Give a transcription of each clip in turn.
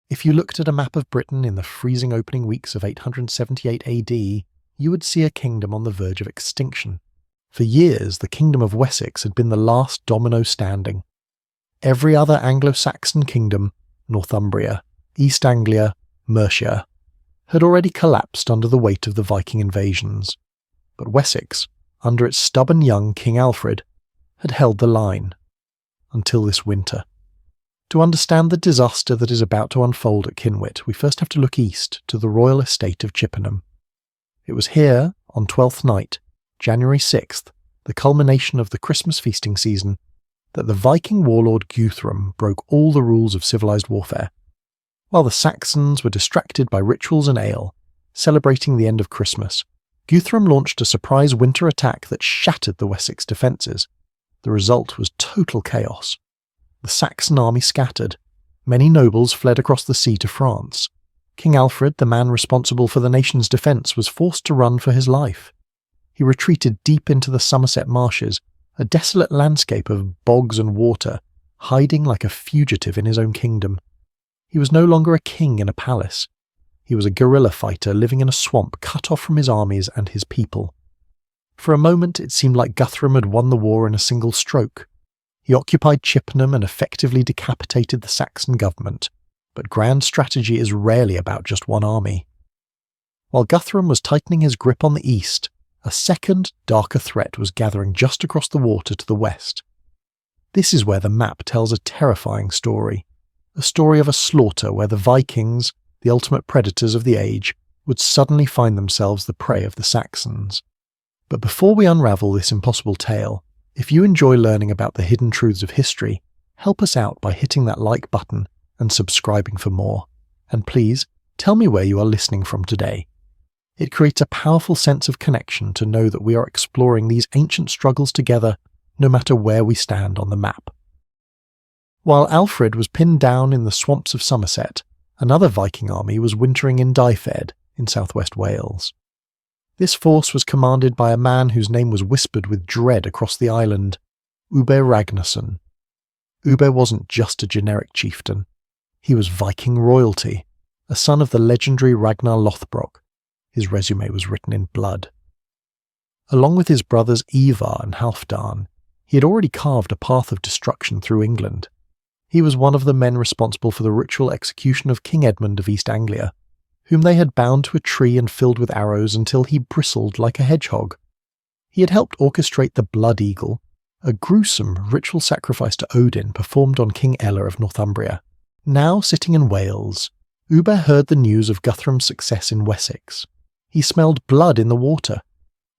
If you looked at a map of Britain in the freezing opening weeks of 878 AD, you would see a kingdom on the verge of extinction. For years, the kingdom of Wessex had been the last domino standing. Every other Anglo-Saxon kingdom, Northumbria, East Anglia, Mercia, had already collapsed under the weight of the Viking invasions. But Wessex, under its stubborn young King Alfred, had held the line. Until this winter. To understand the disaster that is about to unfold at Cynwit, we first have to look east to the royal estate of Chippenham. It was here, on Twelfth Night, January 6th, the culmination of the Christmas feasting season, that the Viking warlord Guthrum broke all the rules of civilized warfare. While the Saxons were distracted by rituals and ale, celebrating the end of Christmas, Guthrum launched a surprise winter attack that shattered the Wessex defences. The result was total chaos. The Saxon army scattered. Many nobles fled across the sea to France. King Alfred, the man responsible for the nation's defence, was forced to run for his life. He retreated deep into the Somerset marshes, a desolate landscape of bogs and water, hiding like a fugitive in his own kingdom. He was no longer a king in a palace. He was a guerrilla fighter living in a swamp, cut off from his armies and his people. For a moment it seemed like Guthrum had won the war in a single stroke. He occupied Chippenham and effectively decapitated the Saxon government, but grand strategy is rarely about just one army. While Guthrum was tightening his grip on the east, a second, darker threat was gathering just across the water to the west. This is where the map tells a terrifying story, a story of a slaughter where the Vikings, the ultimate predators of the age, would suddenly find themselves the prey of the Saxons. But before we unravel this impossible tale, if you enjoy learning about the hidden truths of history, help us out by hitting that like button and subscribing for more. And please, tell me where you are listening from today. It creates a powerful sense of connection to know that we are exploring these ancient struggles together, no matter where we stand on the map. While Alfred was pinned down in the swamps of Somerset, another Viking army was wintering in Dyfed in southwest Wales. This force was commanded by a man whose name was whispered with dread across the island, Ubbe Ragnarsson. Ubbe wasn't just a generic chieftain. He was Viking royalty, a son of the legendary Ragnar Lothbrok. His resume was written in blood. Along with his brothers Ivar and Halfdan, he had already carved a path of destruction through England. He was one of the men responsible for the ritual execution of King Edmund of East Anglia, whom they had bound to a tree and filled with arrows until he bristled like a hedgehog. He had helped orchestrate the Blood Eagle, a gruesome ritual sacrifice to Odin performed on King Ella of Northumbria. Now sitting in Wales, Ubbe heard the news of Guthrum's success in Wessex. He smelled blood in the water.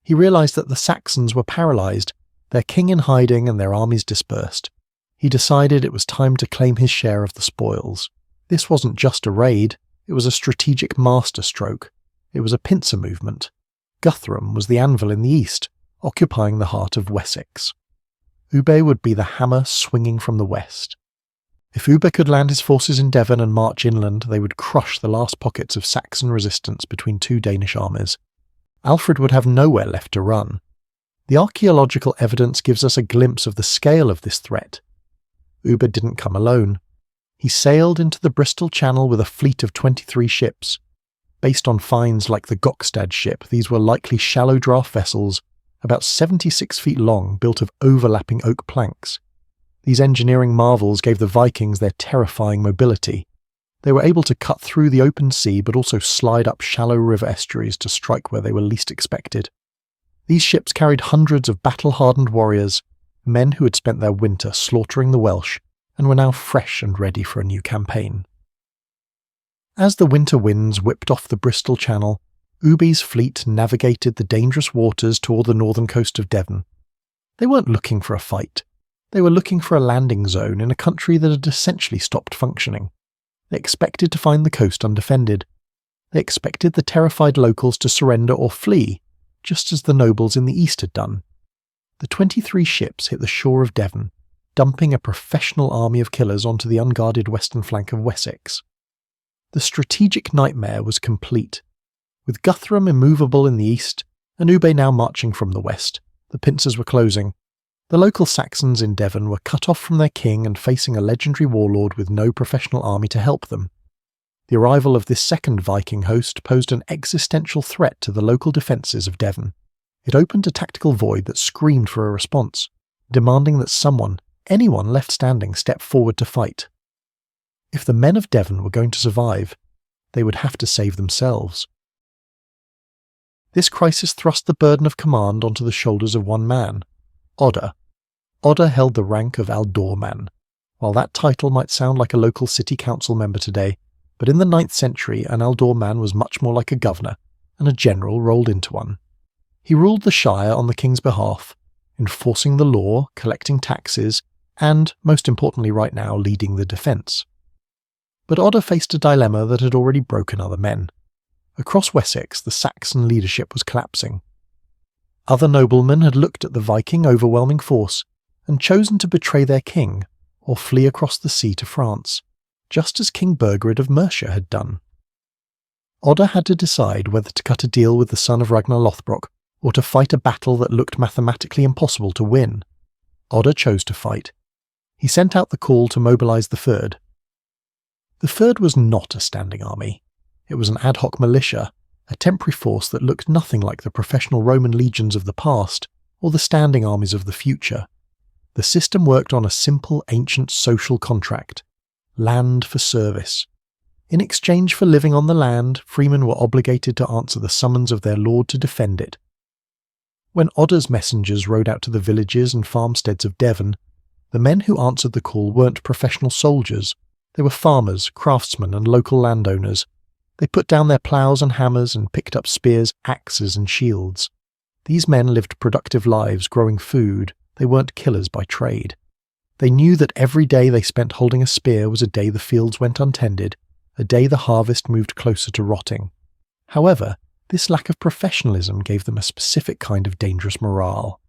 He realised that the Saxons were paralysed, their king in hiding and their armies dispersed. He decided it was time to claim his share of the spoils. This wasn't just a raid, it was a strategic masterstroke. It was a pincer movement. Guthrum was the anvil in the east, occupying the heart of Wessex. Ubbe would be the hammer swinging from the west. If Ubbe could land his forces in Devon and march inland, they would crush the last pockets of Saxon resistance between two Danish armies. Alfred would have nowhere left to run. The archaeological evidence gives us a glimpse of the scale of this threat. Ubbe didn't come alone. He sailed into the Bristol Channel with a fleet of 23 ships. Based on finds like the Gokstad ship, these were likely shallow draft vessels, about 76 feet long, built of overlapping oak planks. These engineering marvels gave the Vikings their terrifying mobility. They were able to cut through the open sea but also slide up shallow river estuaries to strike where they were least expected. These ships carried hundreds of battle-hardened warriors, men who had spent their winter slaughtering the Welsh and were now fresh and ready for a new campaign. As the winter winds whipped off the Bristol Channel, Ubbe's fleet navigated the dangerous waters toward the northern coast of Devon. They weren't looking for a fight. They were looking for a landing zone in a country that had essentially stopped functioning. They expected to find the coast undefended. They expected the terrified locals to surrender or flee, just as the nobles in the east had done. The 23 ships hit the shore of Devon, dumping a professional army of killers onto the unguarded western flank of Wessex. The strategic nightmare was complete. With Guthrum immovable in the east, and Ubbe now marching from the west, the pincers were closing. The local Saxons in Devon were cut off from their king and facing a legendary warlord with no professional army to help them. The arrival of this second Viking host posed an existential threat to the local defences of Devon. It opened a tactical void that screamed for a response, demanding that anyone left standing, step forward to fight. If the men of Devon were going to survive, they would have to save themselves. This crisis thrust the burden of command onto the shoulders of one man, Odda. Odda held the rank of Ealdorman. While that title might sound like a local city council member today, but in the 9th century an Ealdorman was much more like a governor, and a general rolled into one. He ruled the Shire on the king's behalf, enforcing the law, collecting taxes, and, most importantly right now, leading the defence. But Odda faced a dilemma that had already broken other men. Across Wessex, the Saxon leadership was collapsing. Other noblemen had looked at the Viking overwhelming force and chosen to betray their king or flee across the sea to France, just as King Burgred of Mercia had done. Odda had to decide whether to cut a deal with the son of Ragnar Lothbrok or to fight a battle that looked mathematically impossible to win. Odda chose to fight. He sent out the call to mobilise the Fyrd. The Fyrd was not a standing army. It was an ad hoc militia, a temporary force that looked nothing like the professional Roman legions of the past or the standing armies of the future. The system worked on a simple ancient social contract: land for service. In exchange for living on the land, freemen were obligated to answer the summons of their lord to defend it. When Odda's messengers rode out to the villages and farmsteads of Devon, the men who answered the call weren't professional soldiers. They were farmers, craftsmen, and local landowners. They put down their ploughs and hammers and picked up spears, axes, and shields. These men lived productive lives growing food. They weren't killers by trade. They knew that every day they spent holding a spear was a day the fields went untended, a day the harvest moved closer to rotting. However, this lack of professionalism gave them a specific kind of dangerous morale.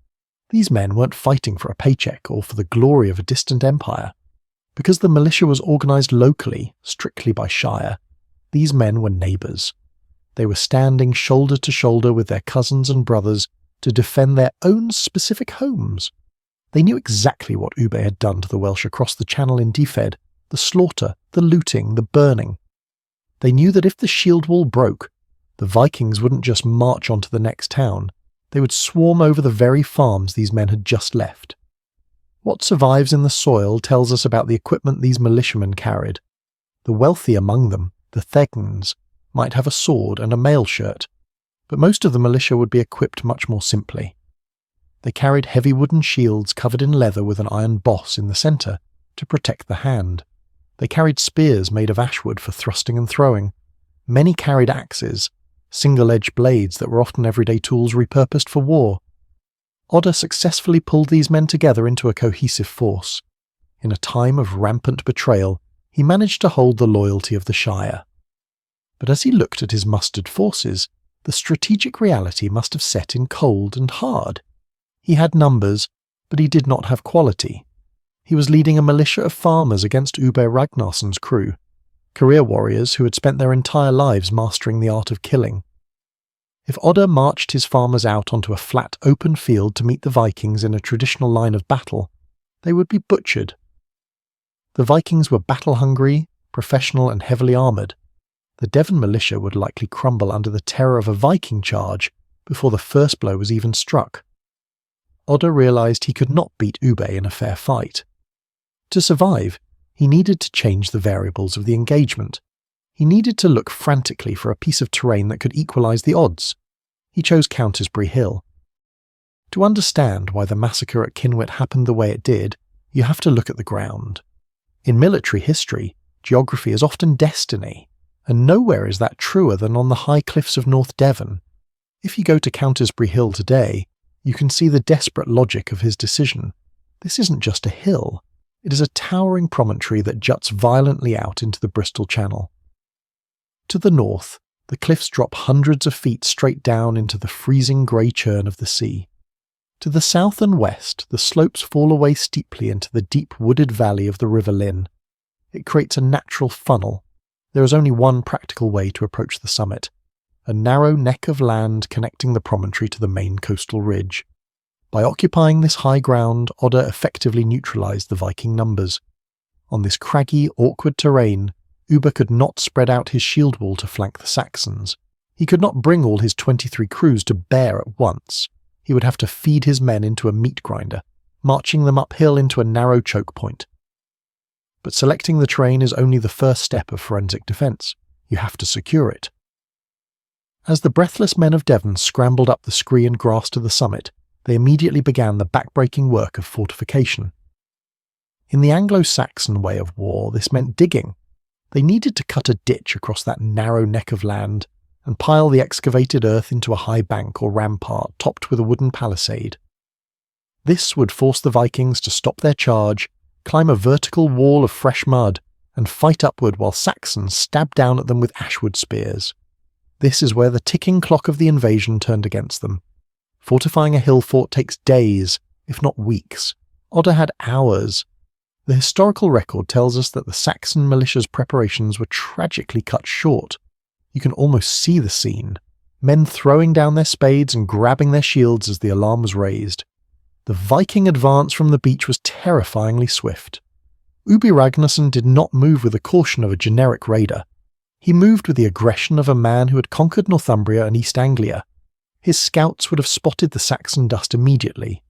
These men weren't fighting for a paycheck or for the glory of a distant empire. Because the militia was organised locally, strictly by shire, these men were neighbours. They were standing shoulder to shoulder with their cousins and brothers to defend their own specific homes. They knew exactly what Ubbe had done to the Welsh across the Channel in Dyfed, the slaughter, the looting, the burning. They knew that if the shield wall broke, the Vikings wouldn't just march on to the next town, they would swarm over the very farms these men had just left. What survives in the soil tells us about the equipment these militiamen carried. The wealthy among them, the Thegns, might have a sword and a mail shirt, but most of the militia would be equipped much more simply. They carried heavy wooden shields covered in leather with an iron boss in the centre to protect the hand. They carried spears made of ashwood for thrusting and throwing. Many carried axes, single-edged blades that were often everyday tools repurposed for war. Odda successfully pulled these men together into a cohesive force. In a time of rampant betrayal, he managed to hold the loyalty of the Shire. But as he looked at his mustered forces, the strategic reality must have set in cold and hard. He had numbers, but he did not have quality. He was leading a militia of farmers against Ubbe Ragnarsson's crew, career warriors who had spent their entire lives mastering the art of killing. If Odda marched his farmers out onto a flat, open field to meet the Vikings in a traditional line of battle, they would be butchered. The Vikings were battle-hungry, professional, and heavily armoured. The Devon militia would likely crumble under the terror of a Viking charge before the first blow was even struck. Odda realised he could not beat Ubbe in a fair fight. To survive, he needed to change the variables of the engagement. He needed to look frantically for a piece of terrain that could equalise the odds. He chose Countersbury Hill. To understand why the massacre at Cynwit happened the way it did, you have to look at the ground. In military history, geography is often destiny, and nowhere is that truer than on the high cliffs of North Devon. If you go to Countersbury Hill today, you can see the desperate logic of his decision. This isn't just a hill. It is a towering promontory that juts violently out into the Bristol Channel. To the north, the cliffs drop hundreds of feet straight down into the freezing grey churn of the sea. To the south and west, the slopes fall away steeply into the deep wooded valley of the River Lynn. It creates a natural funnel. There is only one practical way to approach the summit: a narrow neck of land connecting the promontory to the main coastal ridge. By occupying this high ground, Odda effectively neutralised the Viking numbers. On this craggy, awkward terrain, Ubbe could not spread out his shield wall to flank the Saxons. He could not bring all his 23 crews to bear at once. He would have to feed his men into a meat grinder, marching them uphill into a narrow choke point. But selecting the terrain is only the first step of forensic defence. You have to secure it. As the breathless men of Devon scrambled up the scree and grass to the summit, they immediately began the back-breaking work of fortification. In the Anglo-Saxon way of war, this meant digging. They needed to cut a ditch across that narrow neck of land and pile the excavated earth into a high bank or rampart topped with a wooden palisade. This would force the Vikings to stop their charge, climb a vertical wall of fresh mud, and fight upward while Saxons stabbed down at them with ashwood spears. This is where the ticking clock of the invasion turned against them. Fortifying a hill fort takes days, if not weeks. Odda had hours. The historical record tells us that the Saxon militia's preparations were tragically cut short. You can almost see the scene. Men throwing down their spades and grabbing their shields as the alarm was raised. The Viking advance from the beach was terrifyingly swift. Ubbe Ragnarsson did not move with the caution of a generic raider. He moved with the aggression of a man who had conquered Northumbria and East Anglia. His scouts would have spotted the Saxon dust immediately.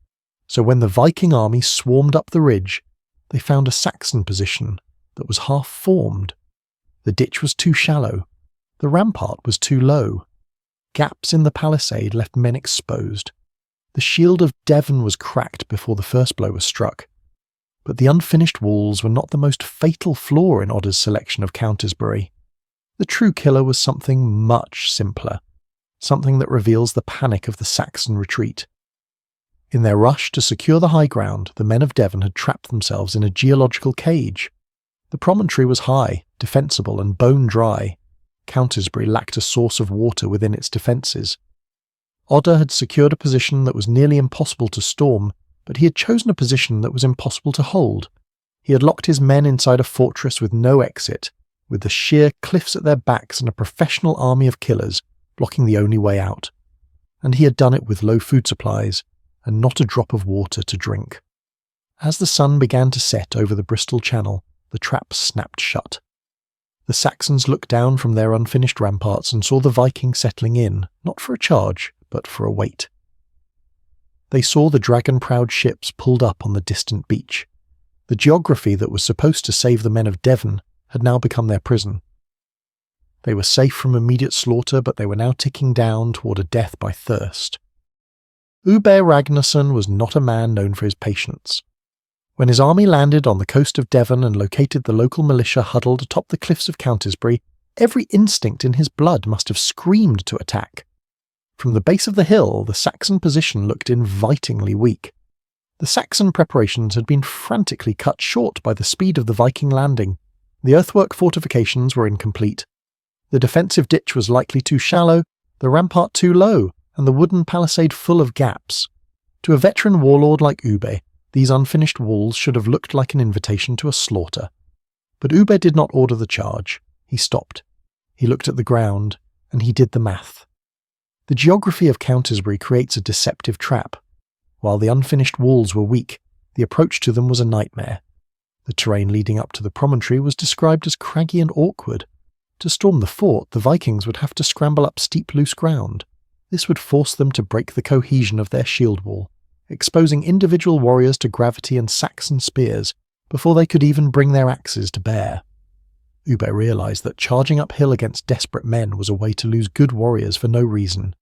So when the Viking army swarmed up the ridge, they found a Saxon position that was half-formed. The ditch was too shallow. The rampart was too low. Gaps in the palisade left men exposed. The shield of Devon was cracked before the first blow was struck. But the unfinished walls were not the most fatal flaw in Odda's selection of Countisbury. The true killer was something much simpler, something that reveals the panic of the Saxon retreat. In their rush to secure the high ground, the men of Devon had trapped themselves in a geological cage. The promontory was high, defensible, and bone-dry. Countisbury lacked a source of water within its defences. Odda had secured a position that was nearly impossible to storm, but he had chosen a position that was impossible to hold. He had locked his men inside a fortress with no exit, with the sheer cliffs at their backs and a professional army of killers blocking the only way out. And he had done it with low food supplies, and not a drop of water to drink. As the sun began to set over the Bristol Channel, the trap snapped shut. The Saxons looked down from their unfinished ramparts and saw the Vikings settling in, not for a charge, but for a wait. They saw the dragon-prowed ships pulled up on the distant beach. The geography that was supposed to save the men of Devon had now become their prison. They were safe from immediate slaughter, but they were now ticking down toward a death by thirst. Ubbe Ragnarsson was not a man known for his patience. When his army landed on the coast of Devon and located the local militia huddled atop the cliffs of Countisbury, every instinct in his blood must have screamed to attack. From the base of the hill, the Saxon position looked invitingly weak. The Saxon preparations had been frantically cut short by the speed of the Viking landing. The earthwork fortifications were incomplete. The defensive ditch was likely too shallow, the rampart too low, and the wooden palisade full of gaps. To a veteran warlord like Ubbe, these unfinished walls should have looked like an invitation to a slaughter. But Ubbe did not order the charge. He stopped. He looked at the ground, and he did the math. The geography of Countisbury creates a deceptive trap. While the unfinished walls were weak, the approach to them was a nightmare. The terrain leading up to the promontory was described as craggy and awkward. To storm the fort, the Vikings would have to scramble up steep loose ground. This would force them to break the cohesion of their shield wall, exposing individual warriors to gravity and Saxon spears before they could even bring their axes to bear. Ubbe realised that charging uphill against desperate men was a way to lose good warriors for no reason.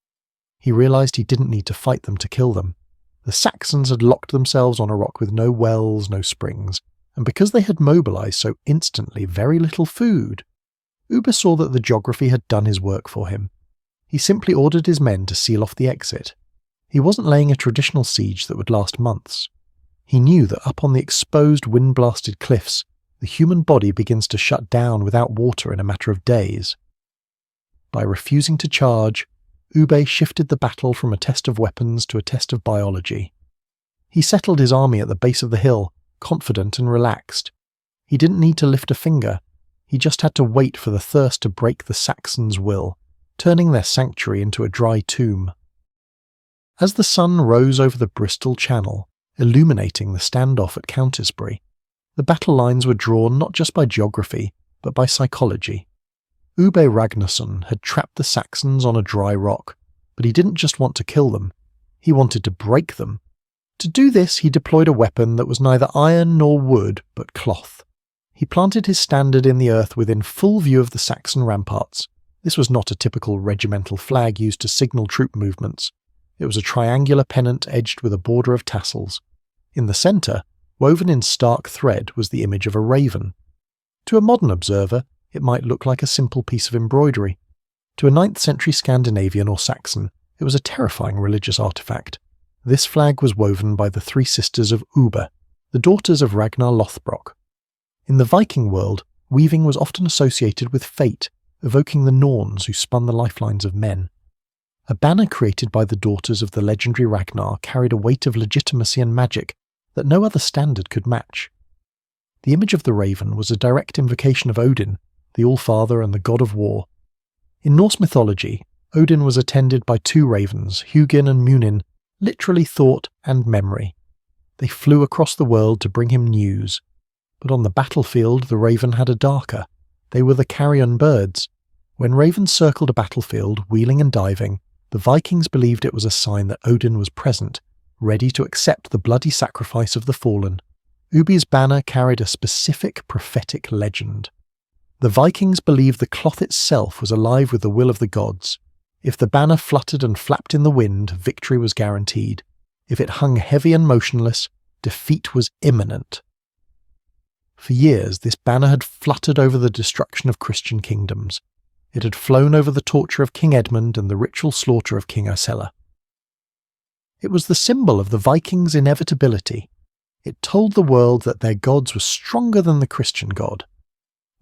He realised he didn't need to fight them to kill them. The Saxons had locked themselves on a rock with no wells, no springs, and because they had mobilised so instantly very little food, Ubbe saw that the geography had done his work for him. He simply ordered his men to seal off the exit. He wasn't laying a traditional siege that would last months. He knew that up on the exposed wind-blasted cliffs, the human body begins to shut down without water in a matter of days. By refusing to charge, Ubbe shifted the battle from a test of weapons to a test of biology. He settled his army at the base of the hill, confident and relaxed. He didn't need to lift a finger. He just had to wait for the thirst to break the Saxons' will, turning their sanctuary into a dry tomb. As the sun rose over the Bristol Channel, illuminating the standoff at Countisbury, the battle lines were drawn not just by geography, but by psychology. Ubbe Ragnarsson had trapped the Saxons on a dry rock, but he didn't just want to kill them, he wanted to break them. To do this, he deployed a weapon that was neither iron nor wood, but cloth. He planted his standard in the earth within full view of the Saxon ramparts. This was not a typical regimental flag used to signal troop movements. It was a triangular pennant edged with a border of tassels. In the centre, woven in stark thread, was the image of a raven. To a modern observer, it might look like a simple piece of embroidery. To a 9th century Scandinavian or Saxon, it was a terrifying religious artefact. This flag was woven by the 3 sisters of Ubbe, the daughters of Ragnar Lothbrok. In the Viking world, weaving was often associated with fate, evoking the Norns who spun the lifelines of men. A banner created by the daughters of the legendary Ragnar carried a weight of legitimacy and magic that no other standard could match. The image of the raven was a direct invocation of Odin, the All-Father and the god of war. In Norse mythology, Odin was attended by 2 ravens, Hugin and Munin, literally thought and memory. They flew across the world to bring him news. But on the battlefield, the raven had a darker. They were the carrion birds. When ravens circled a battlefield, wheeling and diving, the Vikings believed it was a sign that Odin was present, ready to accept the bloody sacrifice of the fallen. Ubbe's banner carried a specific prophetic legend. The Vikings believed the cloth itself was alive with the will of the gods. If the banner fluttered and flapped in the wind, victory was guaranteed. If it hung heavy and motionless, defeat was imminent. For years, this banner had fluttered over the destruction of Christian kingdoms. It had flown over the torture of King Edmund and the ritual slaughter of King Ysela. It was the symbol of the Vikings' inevitability. It told the world that their gods were stronger than the Christian god.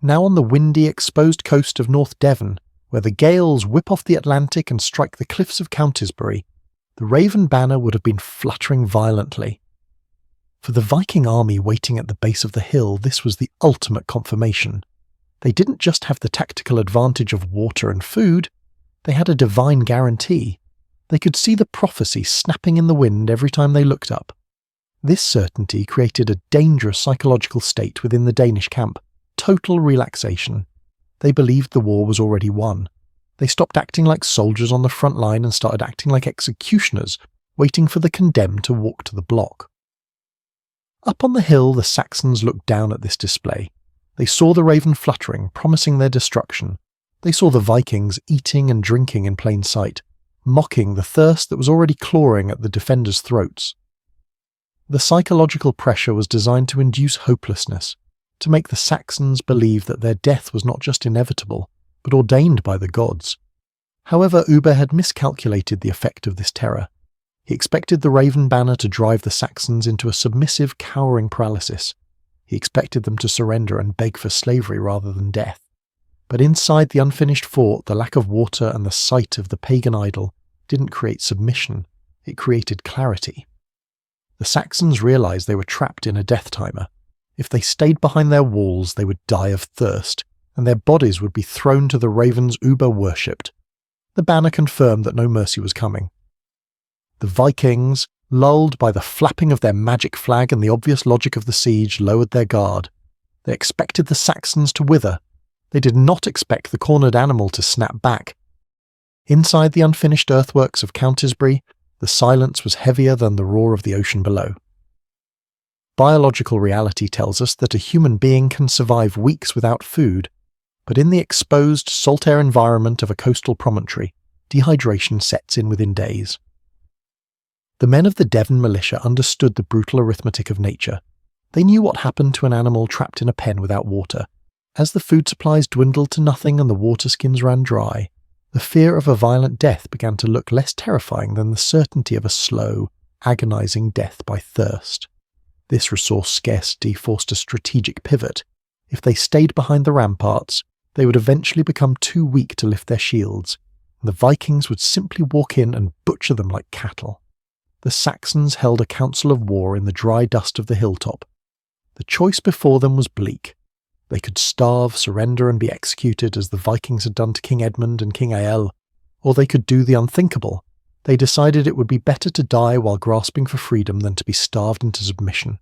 Now on the windy, exposed coast of North Devon, where the gales whip off the Atlantic and strike the cliffs of Countisbury, the Raven banner would have been fluttering violently. For the Viking army waiting at the base of the hill, this was the ultimate confirmation. They didn't just have the tactical advantage of water and food, they had a divine guarantee. They could see the prophecy snapping in the wind every time they looked up. This certainty created a dangerous psychological state within the Danish camp, total relaxation. They believed the war was already won. They stopped acting like soldiers on the front line and started acting like executioners, waiting for the condemned to walk to the block. Up on the hill, the Saxons looked down at this display. They saw the raven fluttering, promising their destruction. They saw the Vikings eating and drinking in plain sight, mocking the thirst that was already clawing at the defenders' throats. The psychological pressure was designed to induce hopelessness, to make the Saxons believe that their death was not just inevitable, but ordained by the gods. However, Ubbe had miscalculated the effect of this terror. He expected the Raven banner to drive the Saxons into a submissive, cowering paralysis. He expected them to surrender and beg for slavery rather than death. But inside the unfinished fort, the lack of water and the sight of the pagan idol didn't create submission, it created clarity. The Saxons realized they were trapped in a death timer. If they stayed behind their walls, they would die of thirst, and their bodies would be thrown to the ravens Ubbe worshipped. The banner confirmed that no mercy was coming. The Vikings, lulled by the flapping of their magic flag and the obvious logic of the siege, lowered their guard. They expected the Saxons to wither. They did not expect the cornered animal to snap back. Inside the unfinished earthworks of Countisbury, the silence was heavier than the roar of the ocean below. Biological reality tells us that a human being can survive weeks without food, but in the exposed, salt-air environment of a coastal promontory, dehydration sets in within days. The men of the Devon militia understood the brutal arithmetic of nature. They knew what happened to an animal trapped in a pen without water. As the food supplies dwindled to nothing and the water skins ran dry, the fear of a violent death began to look less terrifying than the certainty of a slow, agonizing death by thirst. This resource scarcity forced a strategic pivot. If they stayed behind the ramparts, they would eventually become too weak to lift their shields, and the Vikings would simply walk in and butcher them like cattle. The Saxons held a council of war in the dry dust of the hilltop. The choice before them was bleak. They could starve, surrender, and be executed as the Vikings had done to King Edmund and King Egil, or they could do the unthinkable. They decided it would be better to die while grasping for freedom than to be starved into submission.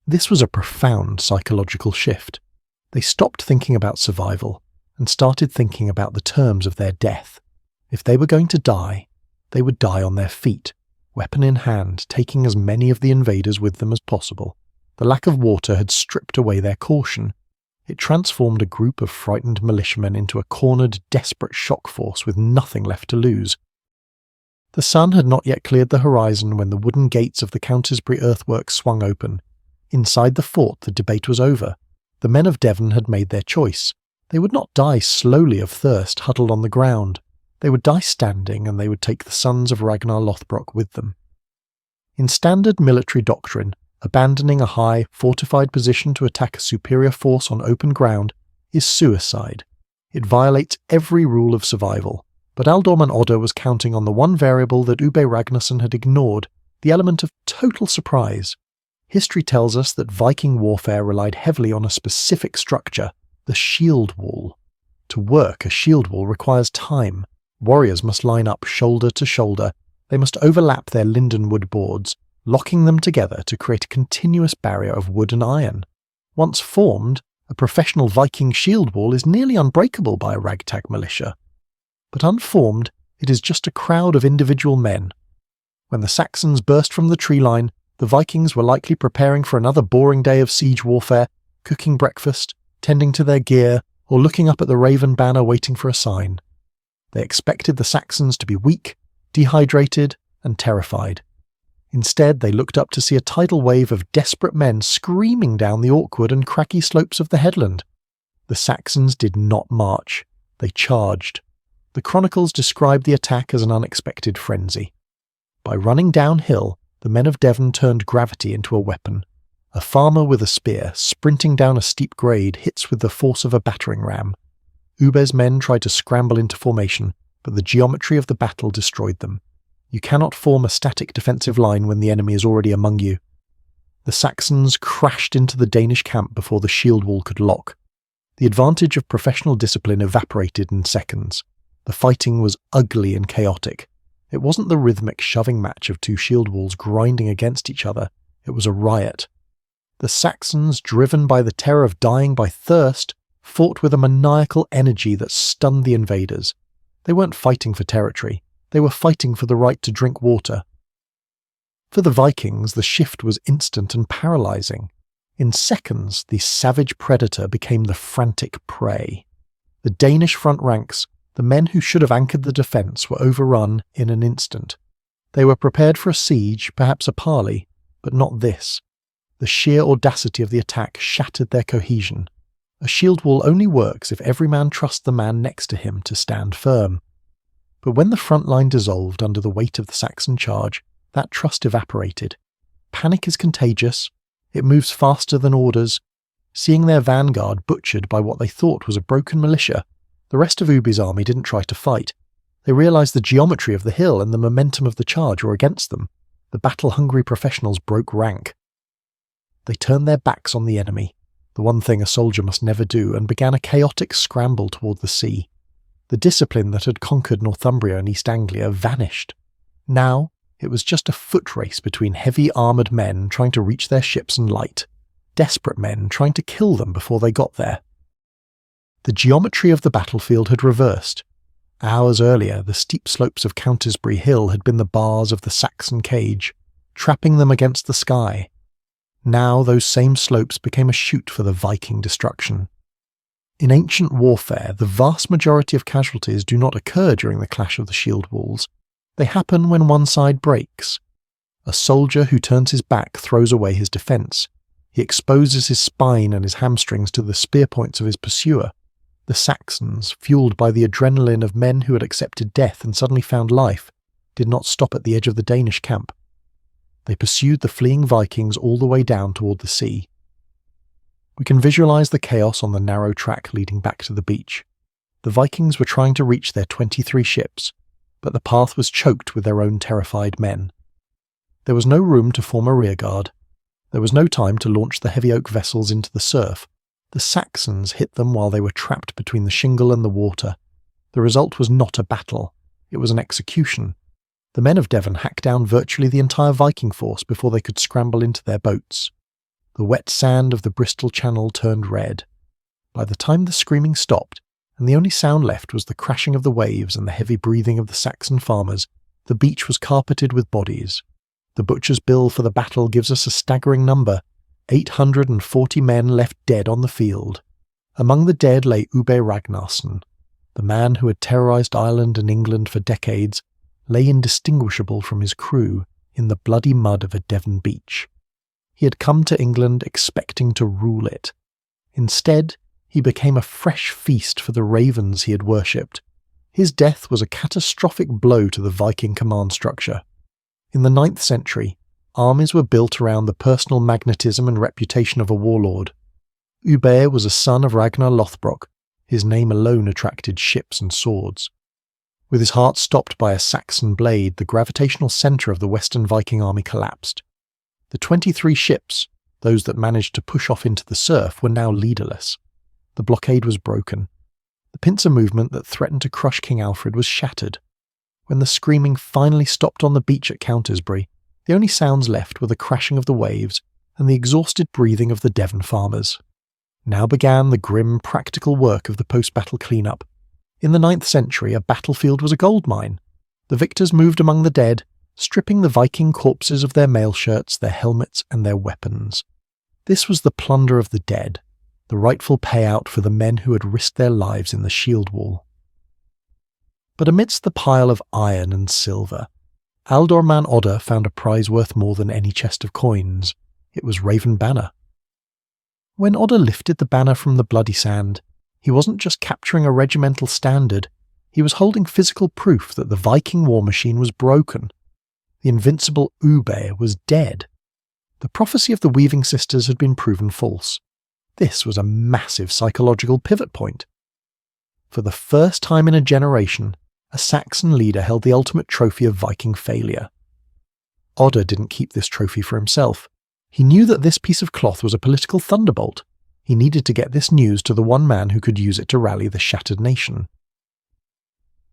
This was a profound psychological shift. They stopped thinking about survival and started thinking about the terms of their death. If they were going to die, they would die on their feet, weapon in hand, taking as many of the invaders with them as possible. The lack of water had stripped away their caution. It transformed a group of frightened militiamen into a cornered, desperate shock force with nothing left to lose. The sun had not yet cleared the horizon when the wooden gates of the Countisbury earthworks swung open. Inside the fort the debate was over. The men of Devon had made their choice. They would not die slowly of thirst huddled on the ground. They would die standing, and they would take the sons of Ragnar Lothbrok with them. In standard military doctrine, abandoning a high, fortified position to attack a superior force on open ground is suicide. It violates every rule of survival. But Aldorman Odde was counting on the one variable that Ubbe Ragnarsson had ignored, the element of total surprise. History tells us that Viking warfare relied heavily on a specific structure, the shield wall. To work a shield wall requires time. Warriors must line up shoulder to shoulder. They must overlap their lindenwood boards, locking them together to create a continuous barrier of wood and iron. Once formed, a professional Viking shield wall is nearly unbreakable by a ragtag militia. But unformed, it is just a crowd of individual men. When the Saxons burst from the tree line, the Vikings were likely preparing for another boring day of siege warfare, cooking breakfast, tending to their gear, or looking up at the Raven banner waiting for a sign. They expected the Saxons to be weak, dehydrated, and terrified. Instead, they looked up to see a tidal wave of desperate men screaming down the awkward and cracky slopes of the headland. The Saxons did not march. They charged. The Chronicles describe the attack as an unexpected frenzy. By running downhill, the men of Devon turned gravity into a weapon. A farmer with a spear, sprinting down a steep grade, hits with the force of a battering ram. Ubbe's men tried to scramble into formation, but the geometry of the battle destroyed them. You cannot form a static defensive line when the enemy is already among you. The Saxons crashed into the Danish camp before the shield wall could lock. The advantage of professional discipline evaporated in seconds. The fighting was ugly and chaotic. It wasn't the rhythmic shoving match of two shield walls grinding against each other. It was a riot. The Saxons, driven by the terror of dying by thirst, fought with a maniacal energy that stunned the invaders. They weren't fighting for territory. They were fighting for the right to drink water. For the Vikings, the shift was instant and paralyzing. In seconds, the savage predator became the frantic prey. The Danish front ranks, the men who should have anchored the defence, were overrun in an instant. They were prepared for a siege, perhaps a parley, but not this. The sheer audacity of the attack shattered their cohesion. A shield wall only works if every man trusts the man next to him to stand firm. But when the front line dissolved under the weight of the Saxon charge, that trust evaporated. Panic is contagious. It moves faster than orders. Seeing their vanguard butchered by what they thought was a broken militia, the rest of Ubbe's army didn't try to fight. They realised the geometry of the hill and the momentum of the charge were against them. The battle-hungry professionals broke rank. They turned their backs on the enemy, the one thing a soldier must never do, and began a chaotic scramble toward the sea. The discipline that had conquered Northumbria and East Anglia vanished. Now, it was just a foot race between heavy armoured men trying to reach their ships and light, desperate men trying to kill them before they got there. The geometry of the battlefield had reversed. Hours earlier, the steep slopes of Countisbury Hill had been the bars of the Saxon cage, trapping them against the sky. Now those same slopes became a chute for the Viking destruction. In ancient warfare, the vast majority of casualties do not occur during the clash of the shield walls. They happen when one side breaks. A soldier who turns his back throws away his defence. He exposes his spine and his hamstrings to the spear points of his pursuer. The Saxons, fueled by the adrenaline of men who had accepted death and suddenly found life, did not stop at the edge of the Danish camp. They pursued the fleeing Vikings all the way down toward the sea. We can visualize the chaos on the narrow track leading back to the beach. The Vikings were trying to reach their 23 ships, but the path was choked with their own terrified men. There was no room to form a rearguard. There was no time to launch the heavy oak vessels into the surf. The Saxons hit them while they were trapped between the shingle and the water. The result was not a battle. It was an execution. The men of Devon hacked down virtually the entire Viking force before they could scramble into their boats. The wet sand of the Bristol Channel turned red. By the time the screaming stopped, and the only sound left was the crashing of the waves and the heavy breathing of the Saxon farmers, the beach was carpeted with bodies. The butcher's bill for the battle gives us a staggering number: 840 men left dead on the field. Among the dead lay Ubbe Ragnarsson. The man who had terrorised Ireland and England for decades lay indistinguishable from his crew in the bloody mud of a Devon beach. He had come to England expecting to rule it. Instead, he became a fresh feast for the ravens he had worshipped. His death was a catastrophic blow to the Viking command structure. In the 9th century, armies were built around the personal magnetism and reputation of a warlord. Ubbe was a son of Ragnar Lothbrok. His name alone attracted ships and swords. With his heart stopped by a Saxon blade, the gravitational centre of the Western Viking army collapsed. The 23 ships, those that managed to push off into the surf, were now leaderless. The blockade was broken. The pincer movement that threatened to crush King Alfred was shattered. When the screaming finally stopped on the beach at Countersbury, the only sounds left were the crashing of the waves and the exhausted breathing of the Devon farmers. Now began the grim, practical work of the post-battle clean-up. In the 9th century, a battlefield was a gold mine. The victors moved among the dead, stripping the Viking corpses of their mail shirts, their helmets, and their weapons. This was the plunder of the dead, the rightful payout for the men who had risked their lives in the shield wall. But amidst the pile of iron and silver, Ealdorman Odda found a prize worth more than any chest of coins. It was Raven Banner. When Odda lifted the banner from the bloody sand, he wasn't just capturing a regimental standard, he was holding physical proof that the Viking war machine was broken. The invincible Ubbe was dead. The prophecy of the Weaving Sisters had been proven false. This was a massive psychological pivot point. For the first time in a generation, a Saxon leader held the ultimate trophy of Viking failure. Odda didn't keep this trophy for himself. He knew that this piece of cloth was a political thunderbolt. He needed to get this news to the one man who could use it to rally the shattered nation.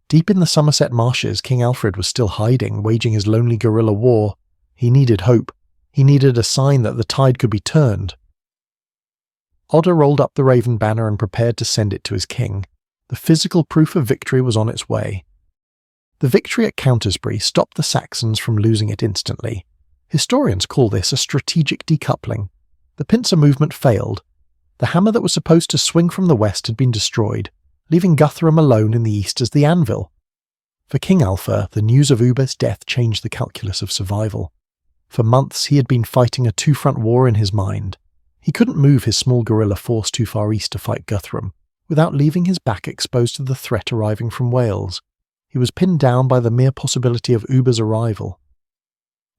Deep in the Somerset marshes, King Alfred was still hiding, waging his lonely guerrilla war. He needed hope. He needed a sign that the tide could be turned. Odda rolled up the Raven Banner and prepared to send it to his king. The physical proof of victory was on its way. The victory at Countersbury stopped the Saxons from losing it instantly. Historians call this a strategic decoupling. The pincer movement failed. The hammer that was supposed to swing from the west had been destroyed, leaving Guthrum alone in the east as the anvil. For King Alpha, the news of Ubbe's death changed the calculus of survival. For months he had been fighting a two-front war in his mind. He couldn't move his small guerrilla force too far east to fight Guthrum, without leaving his back exposed to the threat arriving from Wales. He was pinned down by the mere possibility of Ubbe's arrival.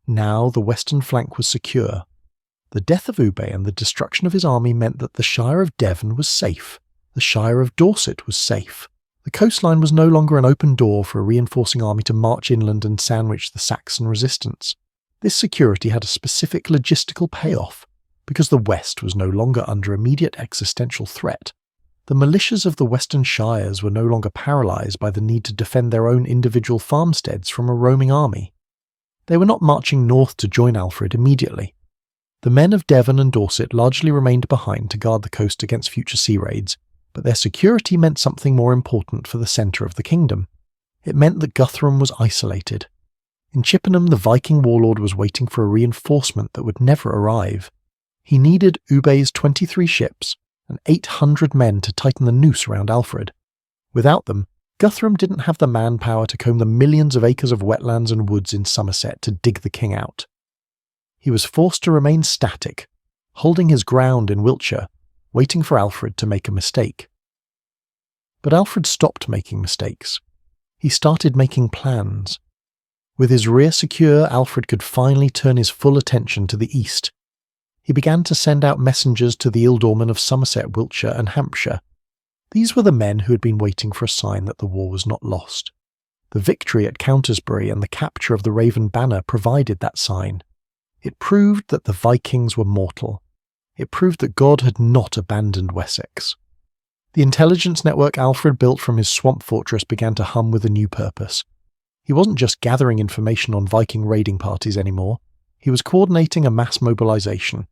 Now the western flank was secure. The death of Ubbe and the destruction of his army meant that the Shire of Devon was safe. The Shire of Dorset was safe. The coastline was no longer an open door for a reinforcing army to march inland and sandwich the Saxon resistance. This security had a specific logistical payoff, because the West was no longer under immediate existential threat. The militias of the western shires were no longer paralysed by the need to defend their own individual farmsteads from a roaming army. They were not marching north to join Alfred immediately. The men of Devon and Dorset largely remained behind to guard the coast against future sea raids, but their security meant something more important for the centre of the kingdom. It meant that Guthrum was isolated. In Chippenham, the Viking warlord was waiting for a reinforcement that would never arrive. He needed Ubbe's 23 ships and 800 men to tighten the noose around Alfred. Without them, Guthrum didn't have the manpower to comb the millions of acres of wetlands and woods in Somerset to dig the king out. He was forced to remain static, holding his ground in Wiltshire, waiting for Alfred to make a mistake. But Alfred stopped making mistakes. He started making plans. With his rear secure, Alfred could finally turn his full attention to the east. He began to send out messengers to the ealdormen of Somerset, Wiltshire, and Hampshire. These were the men who had been waiting for a sign that the war was not lost. The victory at Countersbury and the capture of the Raven Banner provided that sign. It proved that the Vikings were mortal. It proved that God had not abandoned Wessex. The intelligence network Alfred built from his swamp fortress began to hum with a new purpose. He wasn't just gathering information on Viking raiding parties anymore. He was coordinating a mass mobilization.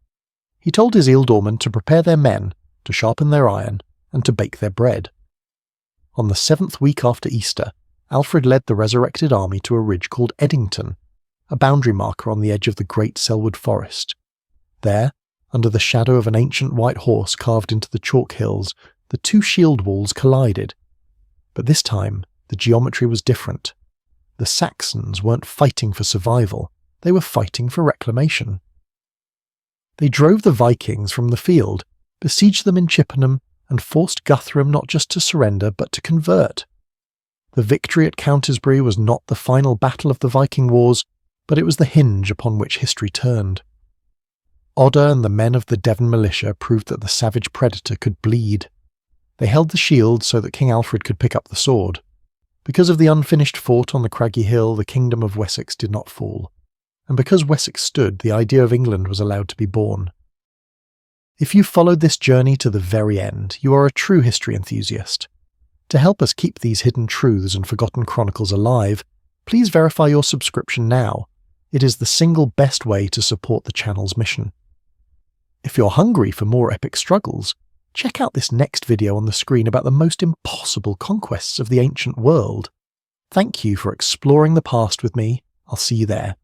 He told his ealdormen to prepare their men, to sharpen their iron, and to bake their bread. On the 7th week after Easter, Alfred led the resurrected army to a ridge called Edington, a boundary marker on the edge of the great Selwood forest. There, under the shadow of an ancient white horse carved into the chalk hills, the two shield walls collided. But this time, the geometry was different. The Saxons weren't fighting for survival, they were fighting for reclamation. They drove the Vikings from the field, besieged them in Chippenham, and forced Guthrum not just to surrender but to convert. The victory at Countisbury was not the final battle of the Viking Wars, but it was the hinge upon which history turned. Odda and the men of the Devon militia proved that the savage predator could bleed. They held the shield so that King Alfred could pick up the sword. Because of the unfinished fort on the craggy hill, the kingdom of Wessex did not fall. And because Wessex stood, the idea of England was allowed to be born. If you followed this journey to the very end, you are a true history enthusiast. To help us keep these hidden truths and forgotten chronicles alive, please verify your subscription now. It is the single best way to support the channel's mission. If you're hungry for more epic struggles, check out this next video on the screen about the most impossible conquests of the ancient world. Thank you for exploring the past with me. I'll see you there.